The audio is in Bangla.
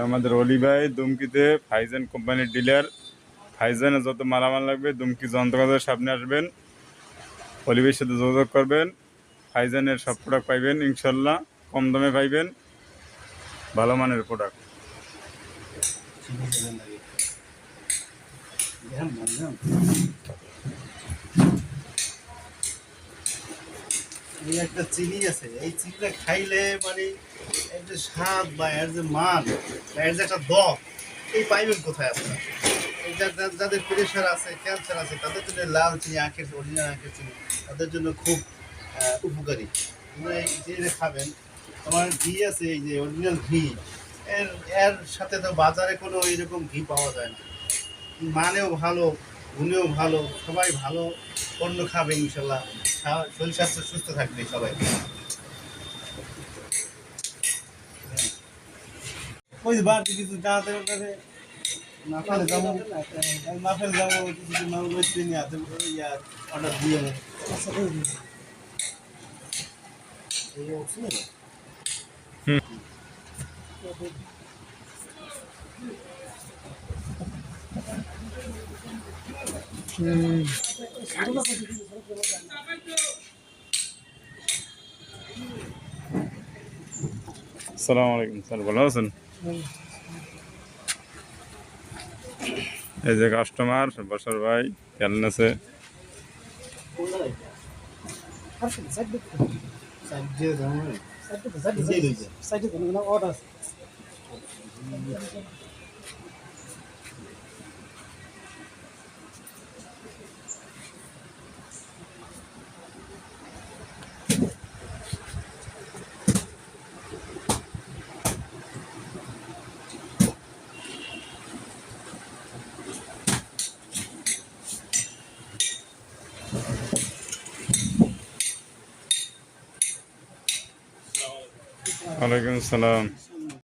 আমাদের অলি ভাই দুমকিতে ফাইজান কোম্পানির ডিলার। ফাইজানে যত মালামাল লাগবে দুমকি যন্ত্রপাতির সামনে আসবেন, অলি ভাইয়ের সাথে যোগাযোগ করবেন। ফাইজানের সব প্রোডাক্ট পাইবেন ইনশাল্লাহ, কম দামে পাইবেন, ভালো মানের প্রোডাক্ট। এই একটা চিনি আছে, এই চিনিটা খাইলে মানে এর যে স্বাদ বা এর যে মান বা এর যে একটা দম, এই পাইবেন কোথায় আপনারা? যাদের প্রেশার আছে, ক্যান্সার আছে, তাদের জন্য লাল চিনি, আখের অরিজিনাল আখের চিনি তাদের জন্য খুব উপকারী। আপনারা এই চিনিটা খাবেন। আমার ঘি আছে, এই যে অরিজিনাল ঘি, এর এর সাথে তো বাজারে কোনো এইরকম ঘি পাওয়া যায় না। মানেও ভালো, গুণেও ভালো, সবাই ভালো পণ্য খাবে ইনশাল্লাহ। শরীর স্বাস্থ্য সুস্থ থাকবে সবাই। ওই বাড়তি কিছু জানাতে পারে না ফেলে যাবো, না ফেলে যাবো কিছু না ওয়েস্ট নিয়ে হাতে ইয়ার অর্ডার দিয়ে আসসালামু আলাইকুম স্যার, ভালো আছেন? এই যে কাস্টমার বসার ভাই কেমন আছে? ওয়ালাইকুম আসসালাম।